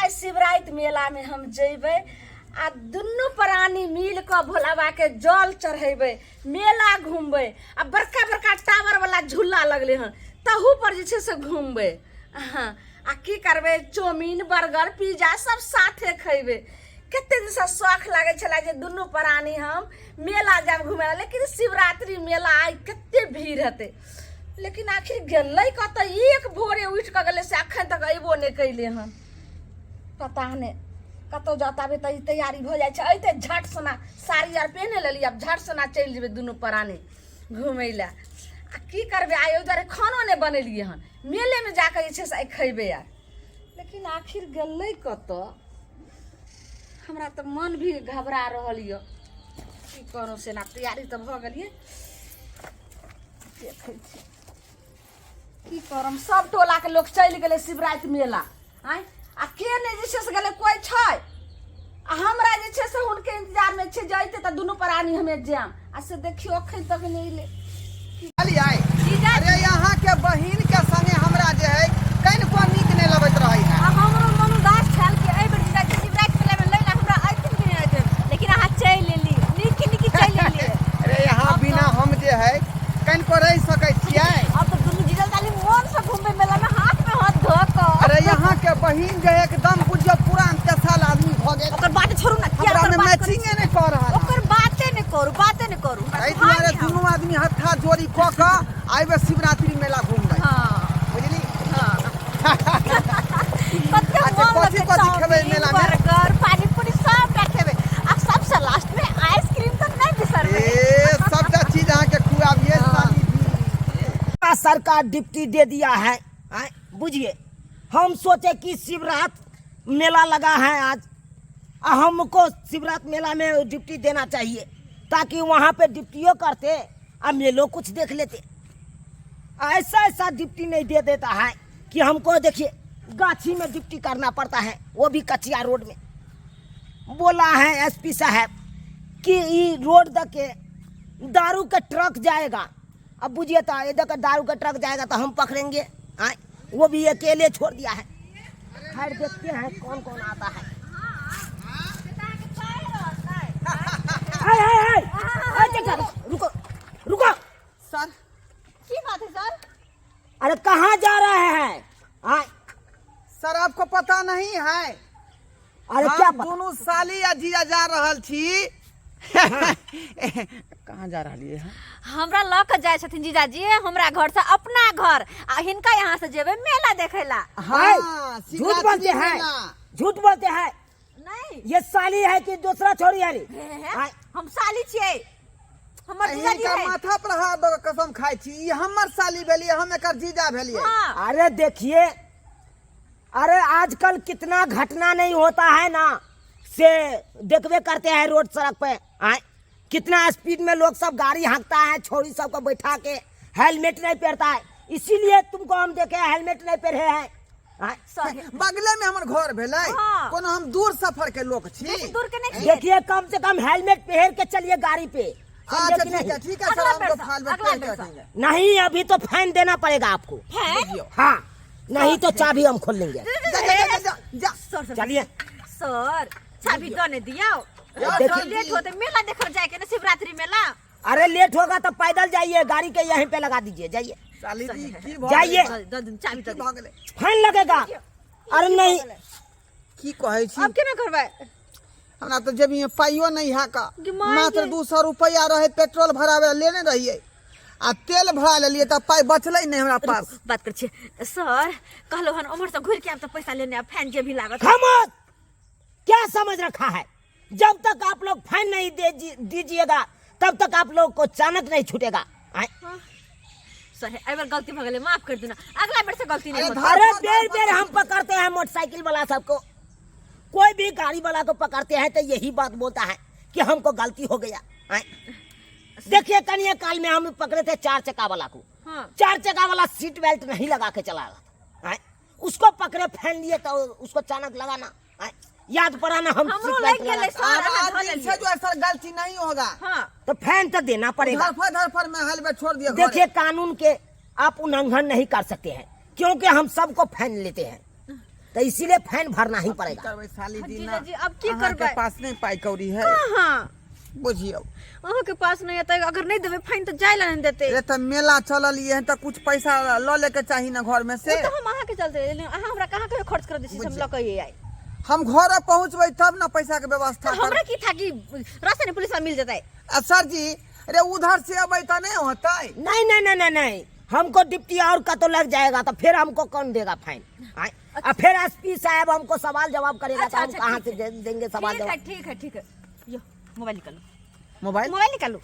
आज शिवरात्रि मेला में हम जेबे आ दुनू प्राणी मिल के भोला बाबा के जल चढ़ेबे, मेला घूमबे आ बड़का बड़का टावर वाला झूला लगले हन तहू पर जे से घूमबे। हाँ आ की करबे, चाउमीन बर्गर पिज्जा सब साथे खेबे। कते दिन से शौक लागे छला जे दुनू प्राणी हम मेला जब घूमे, लेकिन शिवरात्रि मेला आई कते भीड़ हते, लेकिन आखिर गेलै कत एक भोरे उठ के गेले से अखन तक अइबो नहीं कैले हन। पता नहीं कतौ जाता बे त तैयारी हो जाए छे, अइते झट सना साड़ी आर पहने लेली, अब झट सना चल जेबे दुनू प्राणी घूमे ला। आ की करबे, आयो जरे खानो नहीं बनेलिए हन, मेले में जाके जे छे से खइबे यार। लेकिन आखिर गेलै कत, हमरा तो मन भी घबरा रहल य। की करू से ना, तैयारी तो भ गेलिए, देखै छी की करम। सब टोला के लोग चल गेले शिवरात्रि मेला, आय आ के ने जे से गेले कोई छै, आ हमरा जे छे से हुनके इंतजार में छे, जाइते त दुनू प्राणी हमें जाम। आ से देखियो अखन तक नहीं ले। अरे यहाँ के बहिन के संगे हमरा जे है कहीं को नीक नहीं लगत रही है। हमरो मन उदास छल के एहि बेर शिवरात्रि मेला में लैला हमरा आइथिन कि नहीं आइथिन, लेकिन अहाँ चल लेली, नीक चल लेली। अरे यहाँ बिना हम जे है कहीं को रह सकै छियै। अब तो दुनू जीजल जाली मन से घूमे मेला में हाथ में हाथ धो के। अरे यहाँ के बहिन जे एकदम बुझियो पुरान तेसाल आदमी भ गेल। ओकर बात छोड़ू ना, किया हमरा ओकर में बात मैचिंग नहीं कर रहा। ओकर बातें नहीं करू। एहि दुआरे दुनू आदमी हत्था जोड़ी क के आइबे शिवरात्रि मेला घूमबै। हां बुझली? हां कते अच्छा, मन कथी खेबै मेला में? बर्गर पानी पूरी सब रखेबे, आ सबसे लास्ट में आइसक्रीम तो नहीं बिसरबे। ए सबटा चीज अहाँ के खुआबिए। सरकार डिप्टी दे दिया है, बुझिए। हम सोचे कि शिवरात्रि मेला लगा है आज, हमको शिवरात्रि मेला में डिप्टी देना चाहिए, ताकि वहाँ पे डिप्टियों करते और मेलों कुछ देख लेते। ऐसा डिप्टी नहीं दे देता है कि हमको देखिए गाछी में डिप्टी करना पड़ता है, वो भी कचिया रोड में। बोला है एसपी साहब कि ये रोड के दारू का ट्रक जाएगा। अब बुझिए तो इधर का दारू का ट्रक जाएगा तो हम पकड़ेंगे, वो भी अकेले छोड़ दिया है। खैर देखते हैं कौन कौन आता है। रुको रुको सर की बात है सर? अरे कहाँ जा रहे हैं? सर आपको पता नहीं है? अरे क्या दोनों साली या जिया जा रहल छी। कहाँ जा रही है? हमरा ल के जाय छथिन जीजाजी हमरा घर से अपना घर, आ हिनका यहाँ से जेबे मेला देखेला। हाँ, झूठ बोलते हैं, झूठ बोलते हैं। नहीं ये साली है कि दूसरा छोरी है? हम साली छियै, हमर जीजाजी का है। माथा पर हाथ दो के कसम खाई छी, ये हमर साली भेलिए, हम एकर जीजा भेलिए। हाँ। अरे देखिए, अरे आजकल कितना घटना नहीं होता है ना, से देखबे करते हैं रोड सड़क पे। कितना स्पीड में लोग सब गाड़ी हाँकता है, छोरी सबको बैठा के, हेलमेट नहीं पहनता है, इसीलिए तुमको हम देखे हेलमेट नहीं पहने हैं। बगले में हमर घर भेले, हाँ। कोनो हम दूर सफर के लोग छी। दूर के नहीं देखिए कम से कम हेलमेट पहन के चलिए गाड़ी पे। अच्छा ठीक है सर, हमको फाइल में देंगे। नहीं अभी तो फाइन देना पड़ेगा आपको। हाँ नहीं तो चाबी हम खोल लेंगे। चलिए सर, चाबी दने दियो। लेट होते मेला देखने जाए के ना, शिवरात्रि मेला। अरे लेट होगा तो पैदल जाइए, गाड़ी के यहीं पे लगा दीजिए, जाइए साली जी की जाइए, चाबी तो भ गेले। फाइन लगेगा। अरे नहीं की कहै छी? अब केना करबै? हमरा तो जेबी में पाइयो नहीं है का, गिमाई मात्र 200 रुपया रहे पेट्रोल भरावे लेने रहिए, आ तेल भरा लेलिए तो पाई बचले नहीं हमरा पास। बात कर छी सर, कहलो हन उमर से घुर के आब तो पैसा लेने, अब फाइन जे भी लागत। खामोश, क्या समझ रखा है? जब तक आप लोग फाइन नहीं दीजिएगा तब तक आप लोग को चाणक नहीं छूटेगा। सर एबर गलती भ गेले, माफ कर देना, अगला बार से गलती नहीं होता। अरे बेर हम पकड़ते हैं मोटरसाइकिल वाला सबको, कोई भी गाड़ी वाला को पकड़ते हैं तो यही बात बोलता है कि हमको गलती हो गया। देखिए कनिया काल में हम पकड़े थे 4 चक्का वाला को। 4 चक्का वाला सीट बेल्ट नहीं लगा के चला रहा था, उसको पकड़े फाइन लिए तो उसको चाणक लगाना याद पड़ा ना। हम हमरो लग गेले सर, जो ऐसा गलती नहीं होगा। तो फाइन तो देना पड़ेगा। धरफर में हेलमेट छोड़ दिया। देखिए कानून के आप उल्लंघन नहीं कर सकते हैं, क्योंकि हम सबको फाइन लेते हैं। तो इसीलिए फाइन भरना ही पड़ेगा। करबै साली जी जीजा ना जी, अब की अहाँ करबै? के पास नहीं पाई कौड़ी है हाँ बुझियो। अहाँ के पास नहीं है अगर नहीं देवे फाइन तो जाए ला नहीं देते। ये तो मेला चलल ये तो कुछ पैसा ल लेके चाहिए ना घर में से। वो तो हम अहाँ के चलते अहाँ हमरा कहाँ के खर्च कर देसी हम लके आई। हम घर पहुँचबै तब ना पैसा के व्यवस्था तो हमरा की था कि रास्ते में पुलिस वाला मिल जाता है। सर जी अरे उधर से अब तो नहीं होता। नहीं नहीं नहीं नहीं नहीं, हमको डिप्टी और का तो लग जाएगा तो फिर हमको कौन देगा फाइन? और फिर एसपी साहब हमको सवाल जवाब करेगा तो हम कहाँ से देंगे सवाल जवाब? ठीक है ठीक है। यो मोबाइल निकालो, मोबाइल मोबाइल निकालो।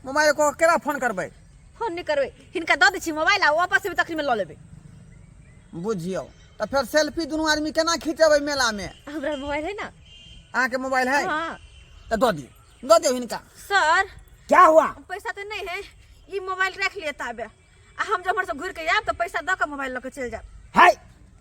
मोबाइल को केरा फोन करबै? फोन नहीं करबे, हिनका दे दै छी मोबाइल आ वापस से तखनी में ल लेबे। बुझियो तो फिर सेल्फी दोनों आदमी केना खींचेबै मेला में? हमरा मोबाइल है ना। अहाँ के मोबाइल है हाँ तो दो दियो हिनका। सर क्या हुआ? पैसा तो नहीं है, ई मोबाइल रख लिए ताबे आ हम जब हमर से घुर के आब तो पैसा द के मोबाइल लेके चल जाब। है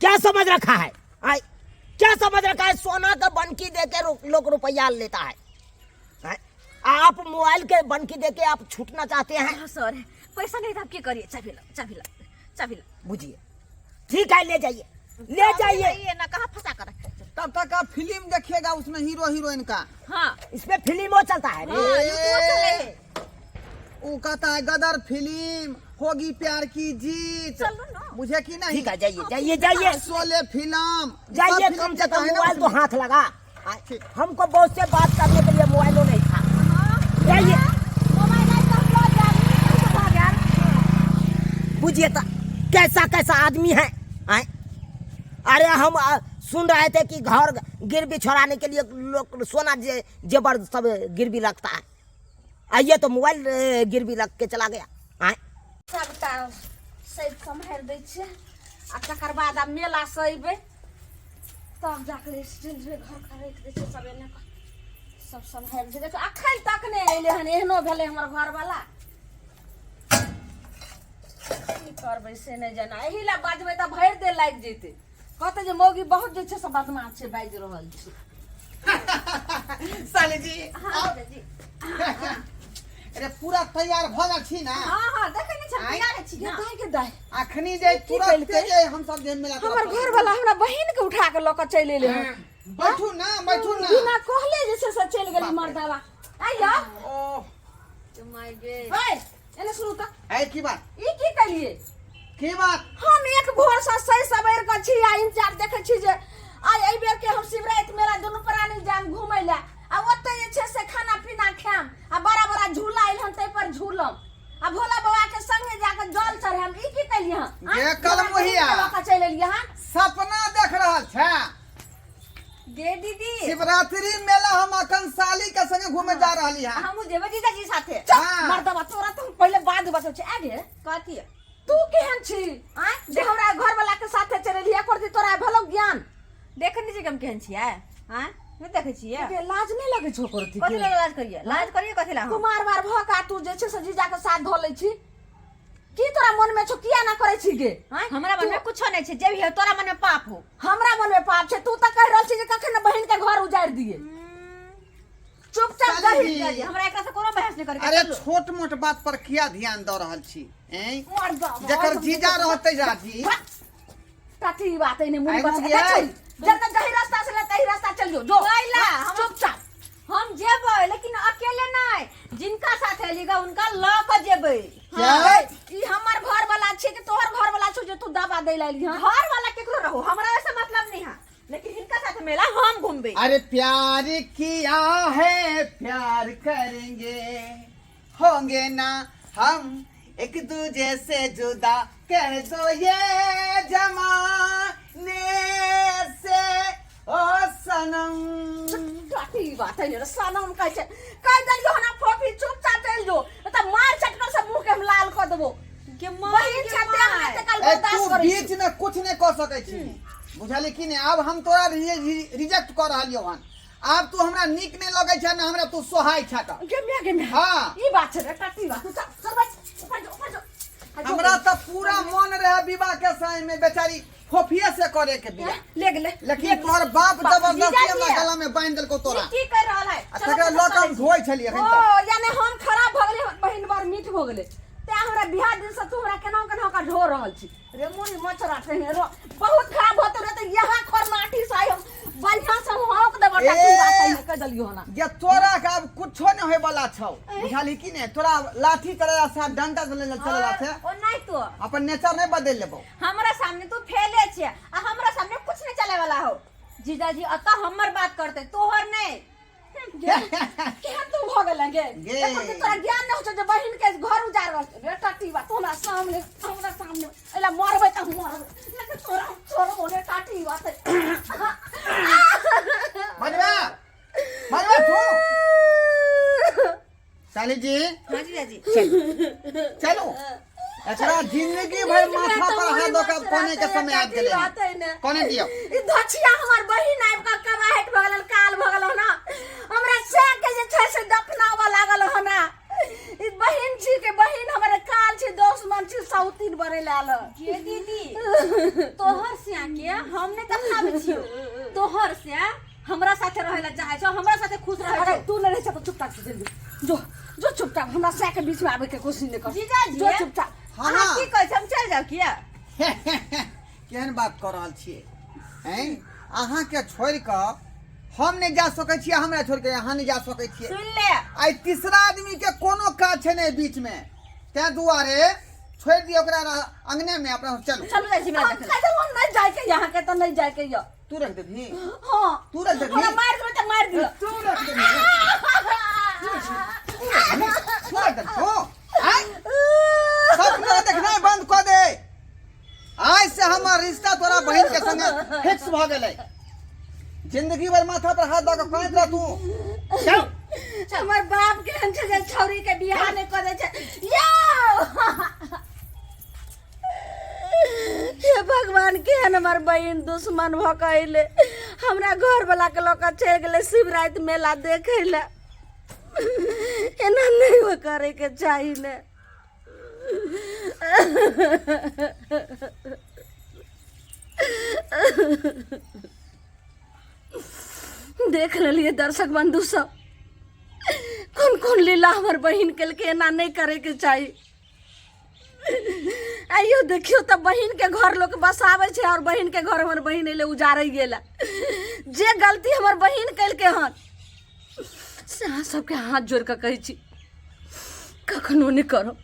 क्या समझ रखा है? आई क्या समझ रखा है? सोना का बनकी दे के लोग रुपया लेता है। आप मोबाइल के बनकी दे के आप छूटना चाहते हैं? हाँ सर, पैसा नहीं था आप क्या करिए? चाबी ला चाबी ला चाबी ला। बुझिए ठीक है, ले जाइए ले जाइए। ना कहाँ फंसा कर रखे। तब तक आप फिल्म देखिएगा उसमें हीरो हीरोइन का। हाँ इसमें फिल्म चलता है। हाँ, यूट्यूब चले। वो कहता है गदर फिल्म होगी प्यार की जीत। चलो ना। मुझे की नहीं? ठीक है, जाइए जाइए जाइए शोले फिल्म जाइए। कम से कम मोबाइल तो हाथ लगा। हमको बहुत से बात करने के लिए मोबाइल नहीं था। जाइए बुझिए तो कैसा कैसा आदमी है। अरे हम सुन रहे थे कि घर गिरवी छोड़ाने के लिए लोग सोना जेवर सब गिरवी रखता है। आइए तो मोबाइल गिरवी रख के चला गया। सबटा सही सम्हार दै छै आ तकर बाद आ मेला से अयबै तब जाके स्टेज में घर का रख दै छै सब एने सब सम्हार दै। देखो अखन तक नहीं अइले हन, एहनो भेलै हमर घर वाला। की करबै से नहीं जाना, एही ला बाजबै त भरि दे लागि जेतै। कहते जे मौगी बहुत जे छै से बदमाश छै, बाजि रहल छै। साली जी हाँ जी अरे पूरा तैयार भ गेल छी ना? हाँ हाँ देखे नहीं छै तैयार छी के दाई के दाई। अखनी जे की तुरंत कइलकै? जे हम सब जे मेला हमर घर वाला हमरा बहिन के उठा के लक चल एले हन। बैठू ना बैठू ना। बिना कहले जे से चल गेली मर्दावा। आइयो ओ माय गे ओए एने सुनु त है की बात? ई की कलिए? की बात? हम एक भोर से सही सबेर के छी आ इंतजार देखे छी जे आइ एहि बेर के हम शिवरात मेला दुनू प्राणी जाम घुमै ला आ ओते जे छै से खाना पीना खाम आ बड़ा बड़ा झूला आइल हन तै पर झूलम आ भोला बाबा के संगे जाके जल चढ़ाम। ई की कलिए हन? ये कलमुहिया लक चल एलिए हन। सपना देख रहल छै। गे दीदी शिवरात्रि मेला हम अखन साली के संगे घूमे जा रहली हैं। हम जेबे जीजाजी साथे। हाँ। मर्दवा तोरा तो पहले बाद बतो छै आगे कथी तू केहन छी? आय जे हमरा घर वाला के साथे चलेली एकर दी तोरा भलो ज्ञान देखे नहीं हम केहन छियै? हां नहीं देखे छियै? के लाज नहीं लगे छो करती कथी ला लाज करिए? लाज करिए कथी ला? हम कुमार बार भका तू जे छै से जीजा के साथ धो लै छी की तोरा मन में छो किया ना करे छी गे? आय हमरा मन में कुछो नहीं छै, जे भी है तोरा मन में पाप हो। हमरा मन में पाप छै। तू त कह रहल छी जे कखन बहिन के घर उजाड़ दिए। चुपचाप साली कही जी। हमरा एकरा से कोनो बहस नहीं करे। अरे छोट मोट बात पर किया ध्यान द रहल छी? मर्दवा जकर जीजा रहते जाजी टाटी बात है ने मुंह आइ बस मुँह गया। जब तक जही रास्ता से ले तही रास्ता चलियो जो कैला? हम चुपचाप हम जेबै लेकिन अकेले नहीं, जिनका साथ एलिगा उनका ल के जेबै। क्या? ई हमर घर वाला छै कि तोहर घर वाला छौ जे तू दबा दे लाइली हां? घर वाला केकरो रहो, हमरा ऐसे मतलब नहीं है, लेकिन इनका साथ मेला हम घूमबे। अरे प्यार किया है प्यार करेंगे होंगे ना हम एक दूजे से जुदा कह दो ये जमाने से ओ सनम। टाटी बात है ने सनम कह छै कह दलियो हना फोफी चुपचाप चल जो त मार चटकर से मुंह के हम लाल कर देबो के बहिन छते हमरा त कल ए बर्दाश्त तू करै बीच में कुछ नहीं कर सकै छी, बुझली कि नहीं? अब हम तोरा रिजेक्ट कर रहलियो हन। अब तू हमरा नीक नहीं लगे छै ना, हमरा तू सोहाय छट। गे मे हाँ। ई बात छै रे टाटी बात चल चल बस ऊपर जो हमरा तो पूरा मन रहे विवाह के समय में बेचारी फोफिया से करे के बिया, ले गेले लेकिन तोहर बाप जबरदस्ती जीजाजी हमरा है। गला में बांध देलको तोरा। ई की कर रहल है? आ तकरा लक हम धोइ छलिए ओ हन त। यानी हम खराब भ गेले बहिन बार मीठ भ गेले ते हमरा बिहार दिन से तू हमरा केना केना का ढो रहल छी रे मुनी मछरा ठहने रो बहुत खराब होत रे त यहां खर टट्टी बात है कह दलियो ना ये तोरा का अब कुछो नहीं होए वाला छौ बुझाली कि ने तोरा लाठी चलेला से डंडा चलेला से ओ नहीं तो अपन नेचर नहीं बदल लेबो हमरा सामने तू फैले छे आ हमरा सामने कुछ नहीं चले वाला हो जीजाजी अत हमर बात करते तोहर नहीं क्या तू भ गेल गे गे। तोरा ज्ञान नहीं हो जे बहिन के घर उजाड़ रे टट्टी बात हमरा सामने एला मरबे त मरबे लेकिन तोरा छोड़बो रे टट्टी बात मजबा मजबा तू साली जी हां जीजाजी चलो एकरा जिंदगी भर माथा पर हाथ दो के कोने के समय आ गेले कोने दियो ई धछिया हमर बहिन आब का कबाहट भ गेल काल भ गेल ना हमरा से के जे छै से दफनावा लागल हो ना ई बहिन छी के बहिन हमर काल छी दोस्त मन छी सौतीन बरे लाल के दीदी तोहर से के हम ने दफनावे छियो तोहर से हमरा साथे रहेला चाहे छो हमरा साथे खुश रहे अरे छो तू न रह छ तो चुपचाप से जल्दी जो चुपचाप हमरा से के बीच में आवे के कोशिश न कर जीजाजी जो चुपचाप हाँ अहाँ की कहै छै हम चल जाओ किया केहन बात कर रहल छियै हैं अहाँ के छोड़ के हम नहीं जा सकै छियै हमरा छोड़ के अहाँ नहीं जा सकै छियै सुन ले आई तीसरा आदमी के कोनो काज छै नहीं बीच में ते दुआरे छोड़ दियो ओकरा अंगने में अपना चलो चलो जाई छी मेरा हम देखे कहते हम नहीं जाए के यहाँ के तो नहीं जाए के यो तू रख देबी हां तू रख देबी हमरा मार दो तो मार दियो तू रख देबी तू रख दे हो आई सपना देखना बंद कर दे आज से हमार रिश्ता तोरा बहन के संगे फिक्स भ गेलै जिंदगी भर माथा पर हाथ दऽ के कांत रह तू चल हमर बाप के हन छै जे छौरी के बियाह ने कर दे छै यो हे भगवान केहन हमर बहिन दुश्मन भ कइले हमरा घर वाला के लोक चल गेले शिवरात मेला देखे ले एना नहीं हो करे के चाहिए ने देख लिए दर्शक बंधु सब कौन कौन लीला हमार बहन के लिए एना नहीं करे के चाहिए आइयो देखियो तो बहन के घर लोग बसावे छे और बहन के घर हमार बहन एले उजाड़े गेला जे गलती हमार बहन कल के हन से सबके हाथ जोड़ के कही छी कखनो नहीं करो